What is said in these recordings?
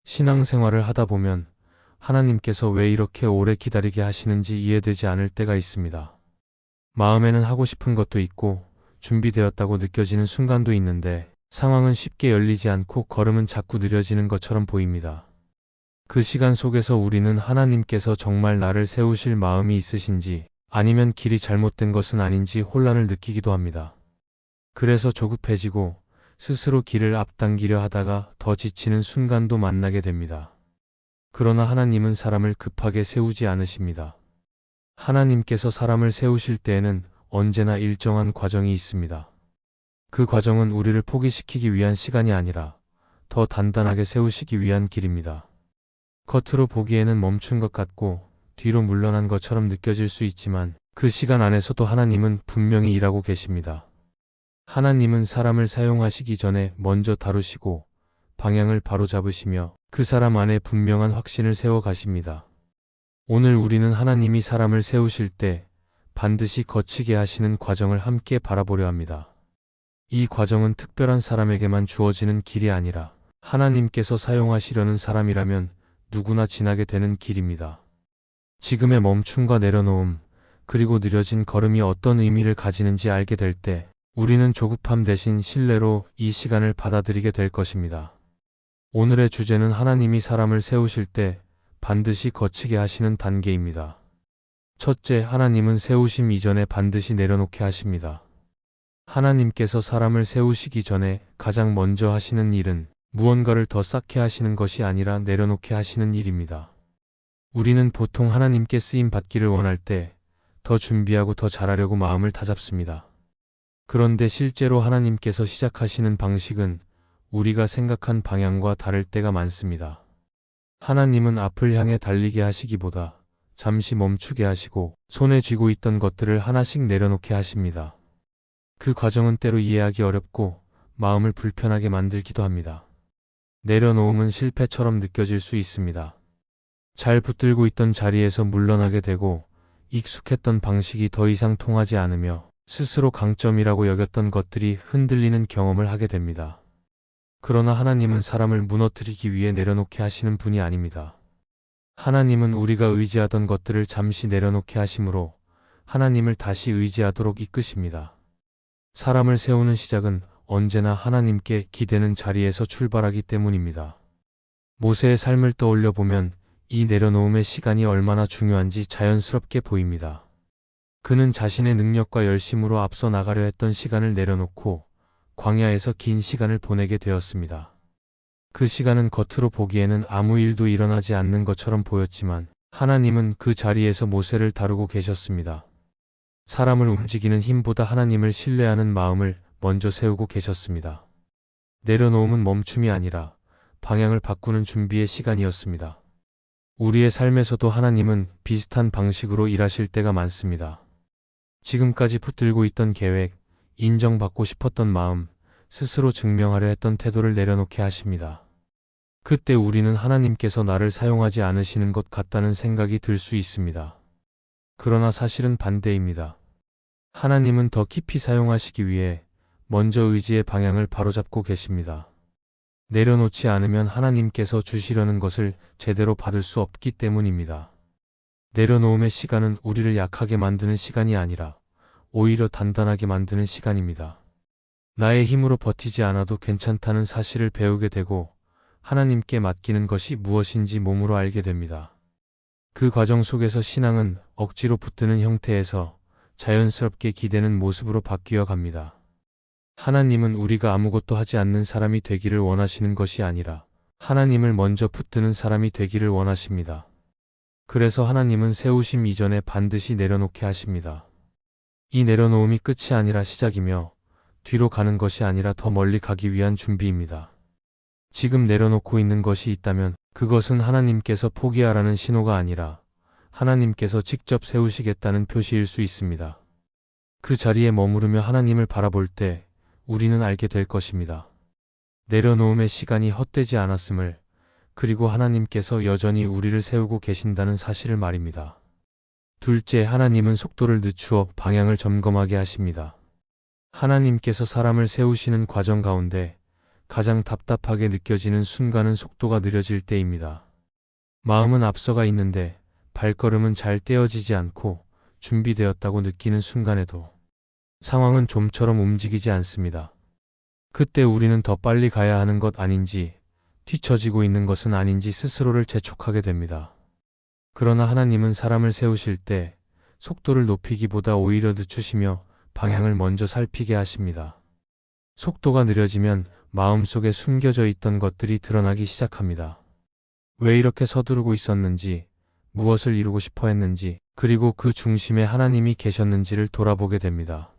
신앙생활을 하다 보면 하나님께서 왜 이렇게 오래 기다리게 하시는지 이해되지 않을 때가 있습니다. 마음에는 하고 싶은 것도 있고 준비되었다고 느껴지는 순간도 있는데 상황은 쉽게 열리지 않고 걸음은 자꾸 느려지는 것처럼 보입니다. 그 시간 속에서 우리는 하나님께서 정말 나를 세우실 마음이 있으신지 아니면 길이 잘못된 것은 아닌지 혼란을 느끼기도 합니다. 그래서 조급해지고 스스로 길을 앞당기려 하다가 더 지치는 순간도 만나게 됩니다. 그러나 하나님은 사람을 급하게 세우지 않으십니다. 하나님께서 사람을 세우실 때에는 언제나 일정한 과정이 있습니다. 그 과정은 우리를 포기시키기 위한 시간이 아니라 더 단단하게 세우시기 위한 길입니다. 겉으로 보기에는 멈춘 것 같고 뒤로 물러난 것처럼 느껴질 수 있지만 그 시간 안에서도 하나님은 분명히 일하고 계십니다. 하나님은 사람을 사용하시기 전에 먼저 다루시고 방향을 바로잡으시며 그 사람 안에 분명한 확신을 세워 가십니다. 오늘 우리는 하나님이 사람을 세우실 때 반드시 거치게 하시는 과정을 함께 바라보려 합니다. 이 과정은 특별한 사람에게만 주어지는 길이 아니라 하나님께서 사용하시려는 사람이라면 누구나 지나게 되는 길입니다. 지금의 멈춤과 내려놓음, 그리고 느려진 걸음이 어떤 의미를 가지는지 알게 될 때 우리는 조급함 대신 신뢰로 이 시간을 받아들이게 될 것입니다. 오늘의 주제는 하나님이 사람을 세우실 때 반드시 거치게 하시는 단계입니다. 첫째, 하나님은 세우심 이전에 반드시 내려놓게 하십니다. 하나님께서 사람을 세우시기 전에 가장 먼저 하시는 일은 무언가를 더 쌓게 하시는 것이 아니라 내려놓게 하시는 일입니다. 우리는 보통 하나님께 쓰임 받기를 원할 때 더 준비하고 더 잘하려고 마음을 다잡습니다. 그런데 실제로 하나님께서 시작하시는 방식은 우리가 생각한 방향과 다를 때가 많습니다. 하나님은 앞을 향해 달리게 하시기보다 잠시 멈추게 하시고 손에 쥐고 있던 것들을 하나씩 내려놓게 하십니다. 그 과정은 때로 이해하기 어렵고 마음을 불편하게 만들기도 합니다. 내려놓음은 실패처럼 느껴질 수 있습니다. 잘 붙들고 있던 자리에서 물러나게 되고 익숙했던 방식이 더 이상 통하지 않으며 스스로 강점이라고 여겼던 것들이 흔들리는 경험을 하게 됩니다. 그러나 하나님은 사람을 무너뜨리기 위해 내려놓게 하시는 분이 아닙니다. 하나님은 우리가 의지하던 것들을 잠시 내려놓게 하심으로 하나님을 다시 의지하도록 이끄십니다. 사람을 세우는 시작은 언제나 하나님께 기대는 자리에서 출발하기 때문입니다. 모세의 삶을 떠올려 보면 이 내려놓음의 시간이 얼마나 중요한지 자연스럽게 보입니다. 그는 자신의 능력과 열심으로 앞서 나가려 했던 시간을 내려놓고 광야에서 긴 시간을 보내게 되었습니다. 그 시간은 겉으로 보기에는 아무 일도 일어나지 않는 것처럼 보였지만 하나님은 그 자리에서 모세를 다루고 계셨습니다. 사람을 움직이는 힘보다 하나님을 신뢰하는 마음을 먼저 세우고 계셨습니다. 내려놓음은 멈춤이 아니라 방향을 바꾸는 준비의 시간이었습니다. 우리의 삶에서도 하나님은 비슷한 방식으로 일하실 때가 많습니다. 지금까지 붙들고 있던 계획, 인정받고 싶었던 마음, 스스로 증명하려 했던 태도를 내려놓게 하십니다. 그때 우리는 하나님께서 나를 사용하지 않으시는 것 같다는 생각이 들 수 있습니다. 그러나 사실은 반대입니다. 하나님은 더 깊이 사용하시기 위해 먼저 의지의 방향을 바로잡고 계십니다. 내려놓지 않으면 하나님께서 주시려는 것을 제대로 받을 수 없기 때문입니다. 내려놓음의 시간은 우리를 약하게 만드는 시간이 아니라 오히려 단단하게 만드는 시간입니다. 나의 힘으로 버티지 않아도 괜찮다는 사실을 배우게 되고 하나님께 맡기는 것이 무엇인지 몸으로 알게 됩니다. 그 과정 속에서 신앙은 억지로 붙드는 형태에서 자연스럽게 기대는 모습으로 바뀌어 갑니다. 하나님은 우리가 아무것도 하지 않는 사람이 되기를 원하시는 것이 아니라 하나님을 먼저 붙드는 사람이 되기를 원하십니다. 그래서 하나님은 세우심 이전에 반드시 내려놓게 하십니다. 이 내려놓음이 끝이 아니라 시작이며 뒤로 가는 것이 아니라 더 멀리 가기 위한 준비입니다. 지금 내려놓고 있는 것이 있다면 그것은 하나님께서 포기하라는 신호가 아니라 하나님께서 직접 세우시겠다는 표시일 수 있습니다. 그 자리에 머무르며 하나님을 바라볼 때 우리는 알게 될 것입니다. 내려놓음의 시간이 헛되지 않았음을, 그리고 하나님께서 여전히 우리를 세우고 계신다는 사실을 말입니다. 둘째, 하나님은 속도를 늦추어 방향을 점검하게 하십니다. 하나님께서 사람을 세우시는 과정 가운데 가장 답답하게 느껴지는 순간은 속도가 느려질 때입니다. 마음은 앞서가 있는데 발걸음은 잘 떼어지지 않고 준비되었다고 느끼는 순간에도 상황은 좀처럼 움직이지 않습니다. 그때 우리는 더 빨리 가야 하는 것 아닌지, 뒤처지고 있는 것은 아닌지 스스로를 재촉하게 됩니다. 그러나 하나님은 사람을 세우실 때 속도를 높이기보다 오히려 늦추시며 방향을 먼저 살피게 하십니다. 속도가 느려지면 마음속에 숨겨져 있던 것들이 드러나기 시작합니다. 왜 이렇게 서두르고 있었는지, 무엇을 이루고 싶어 했는지, 그리고 그 중심에 하나님이 계셨는지를 돌아보게 됩니다.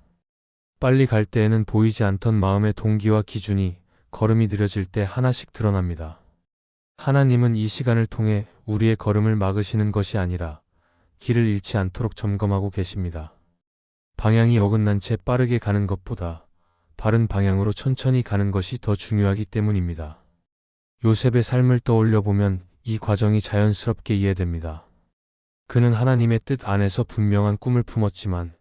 빨리 갈 때에는 보이지 않던 마음의 동기와 기준이 걸음이 느려질 때 하나씩 드러납니다. 하나님은 이 시간을 통해 우리의 걸음을 막으시는 것이 아니라 길을 잃지 않도록 점검하고 계십니다. 방향이 어긋난 채 빠르게 가는 것보다 바른 방향으로 천천히 가는 것이 더 중요하기 때문입니다. 요셉의 삶을 떠올려 보면 이 과정이 자연스럽게 이해됩니다. 그는 하나님의 뜻 안에서 분명한 꿈을 품었지만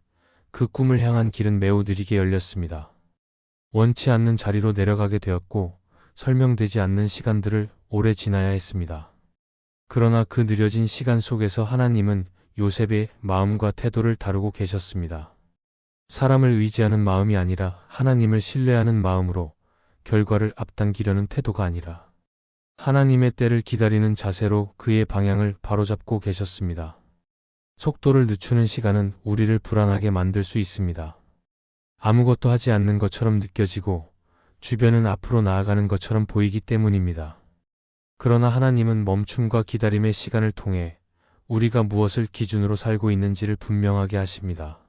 그 꿈을 향한 길은 매우 느리게 열렸습니다. 원치 않는 자리로 내려가게 되었고 설명되지 않는 시간들을 오래 지나야 했습니다. 그러나 그 느려진 시간 속에서 하나님은 요셉의 마음과 태도를 다루고 계셨습니다. 사람을 의지하는 마음이 아니라 하나님을 신뢰하는 마음으로, 결과를 앞당기려는 태도가 아니라 하나님의 때를 기다리는 자세로 그의 방향을 바로잡고 계셨습니다. 속도를 늦추는 시간은 우리를 불안하게 만들 수 있습니다. 아무것도 하지 않는 것처럼 느껴지고 주변은 앞으로 나아가는 것처럼 보이기 때문입니다. 그러나 하나님은 멈춤과 기다림의 시간을 통해 우리가 무엇을 기준으로 살고 있는지를 분명하게 하십니다.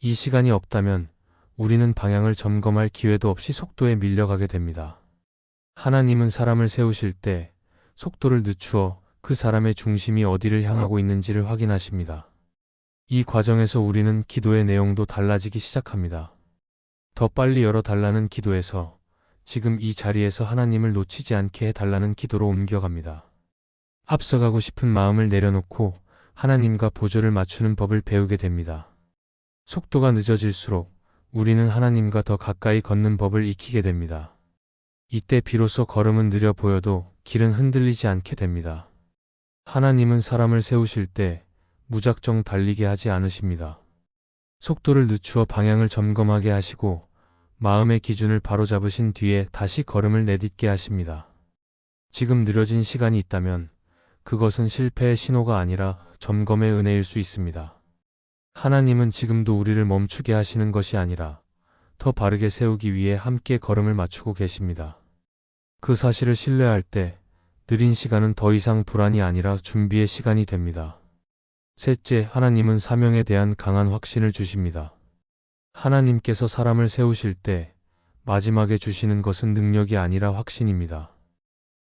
이 시간이 없다면 우리는 방향을 점검할 기회도 없이 속도에 밀려가게 됩니다. 하나님은 사람을 세우실 때 속도를 늦추어 그 사람의 중심이 어디를 향하고 있는지를 확인하십니다. 이 과정에서 우리는 기도의 내용도 달라지기 시작합니다. 더 빨리 열어달라는 기도에서 지금 이 자리에서 하나님을 놓치지 않게 해달라는 기도로 옮겨갑니다. 앞서가고 싶은 마음을 내려놓고 하나님과 보조를 맞추는 법을 배우게 됩니다. 속도가 늦어질수록 우리는 하나님과 더 가까이 걷는 법을 익히게 됩니다. 이때 비로소 걸음은 느려 보여도 길은 흔들리지 않게 됩니다. 하나님은 사람을 세우실 때 무작정 달리게 하지 않으십니다. 속도를 늦추어 방향을 점검하게 하시고 마음의 기준을 바로잡으신 뒤에 다시 걸음을 내딛게 하십니다. 지금 느려진 시간이 있다면 그것은 실패의 신호가 아니라 점검의 은혜일 수 있습니다. 하나님은 지금도 우리를 멈추게 하시는 것이 아니라 더 바르게 세우기 위해 함께 걸음을 맞추고 계십니다. 그 사실을 신뢰할 때 느린 시간은 더 이상 불안이 아니라 준비의 시간이 됩니다. 셋째, 하나님은 사명에 대한 강한 확신을 주십니다. 하나님께서 사람을 세우실 때 마지막에 주시는 것은 능력이 아니라 확신입니다.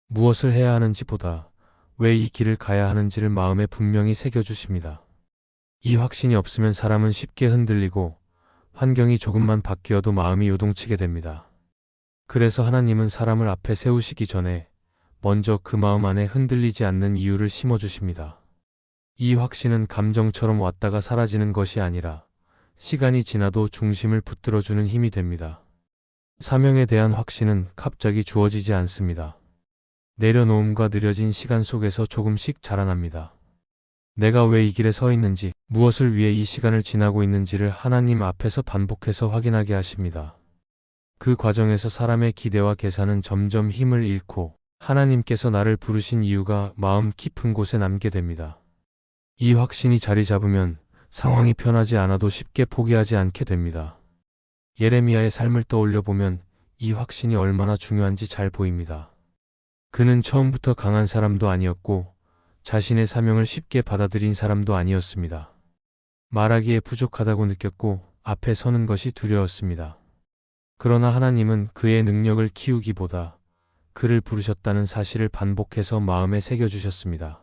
무엇을 해야 하는지보다 왜 이 길을 가야 하는지를 마음에 분명히 새겨주십니다. 이 확신이 없으면 사람은 쉽게 흔들리고 환경이 조금만 바뀌어도 마음이 요동치게 됩니다. 그래서 하나님은 사람을 앞에 세우시기 전에 먼저 그 마음 안에 흔들리지 않는 이유를 심어주십니다. 이 확신은 감정처럼 왔다가 사라지는 것이 아니라 시간이 지나도 중심을 붙들어주는 힘이 됩니다. 사명에 대한 확신은 갑자기 주어지지 않습니다. 내려놓음과 느려진 시간 속에서 조금씩 자라납니다. 내가 왜 이 길에 서 있는지, 무엇을 위해 이 시간을 지나고 있는지를 하나님 앞에서 반복해서 확인하게 하십니다. 그 과정에서 사람의 기대와 계산은 점점 힘을 잃고 하나님께서 나를 부르신 이유가 마음 깊은 곳에 남게 됩니다. 이 확신이 자리 잡으면 상황이 편하지 않아도 쉽게 포기하지 않게 됩니다. 예레미야의 삶을 떠올려 보면 이 확신이 얼마나 중요한지 잘 보입니다. 그는 처음부터 강한 사람도 아니었고 자신의 사명을 쉽게 받아들인 사람도 아니었습니다. 말하기에 부족하다고 느꼈고 앞에 서는 것이 두려웠습니다. 그러나 하나님은 그의 능력을 키우기보다 그를 부르셨다는 사실을 반복해서 마음에 새겨주셨습니다.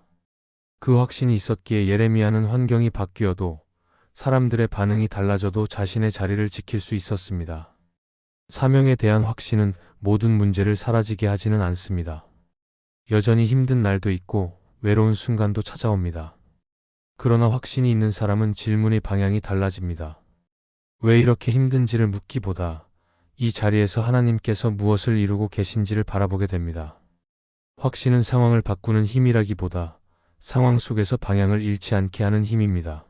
그 확신이 있었기에 예레미야는 환경이 바뀌어도 사람들의 반응이 달라져도 자신의 자리를 지킬 수 있었습니다. 사명에 대한 확신은 모든 문제를 사라지게 하지는 않습니다. 여전히 힘든 날도 있고 외로운 순간도 찾아옵니다. 그러나 확신이 있는 사람은 질문의 방향이 달라집니다. 왜 이렇게 힘든지를 묻기보다 이 자리에서 하나님께서 무엇을 이루고 계신지를 바라보게 됩니다. 확신은 상황을 바꾸는 힘이라기보다 상황 속에서 방향을 잃지 않게 하는 힘입니다.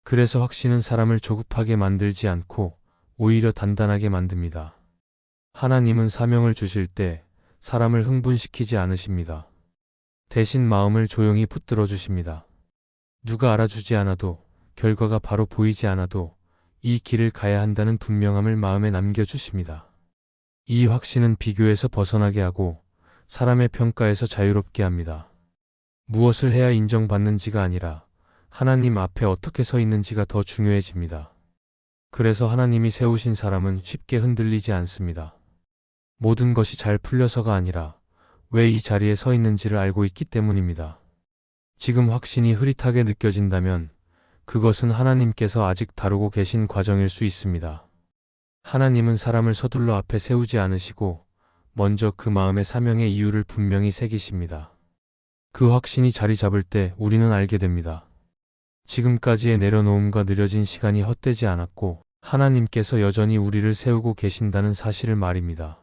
그래서 확신은 사람을 조급하게 만들지 않고 오히려 단단하게 만듭니다. 하나님은 사명을 주실 때 사람을 흥분시키지 않으십니다. 대신 마음을 조용히 붙들어 주십니다. 누가 알아주지 않아도, 결과가 바로 보이지 않아도 이 길을 가야 한다는 분명함을 마음에 남겨주십니다. 이 확신은 비교에서 벗어나게 하고 사람의 평가에서 자유롭게 합니다. 무엇을 해야 인정받는지가 아니라 하나님 앞에 어떻게 서 있는지가 더 중요해집니다. 그래서 하나님이 세우신 사람은 쉽게 흔들리지 않습니다. 모든 것이 잘 풀려서가 아니라 왜 이 자리에 서 있는지를 알고 있기 때문입니다. 지금 확신이 흐릿하게 느껴진다면 그것은 하나님께서 아직 다루고 계신 과정일 수 있습니다. 하나님은 사람을 서둘러 앞에 세우지 않으시고 먼저 그 마음의 사명의 이유를 분명히 새기십니다. 그 확신이 자리 잡을 때 우리는 알게 됩니다. 지금까지의 내려놓음과 느려진 시간이 헛되지 않았고 하나님께서 여전히 우리를 세우고 계신다는 사실을 말입니다.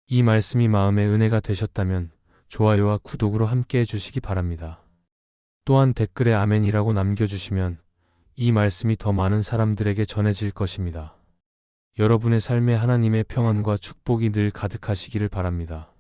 이 말씀이 마음의 은혜가 되셨다면 좋아요와 구독으로 함께 해주시기 바랍니다. 또한 댓글에 아멘이라고 남겨주시면 이 말씀이 더 많은 사람들에게 전해질 것입니다. 여러분의 삶에 하나님의 평안과 축복이 늘 가득하시기를 바랍니다.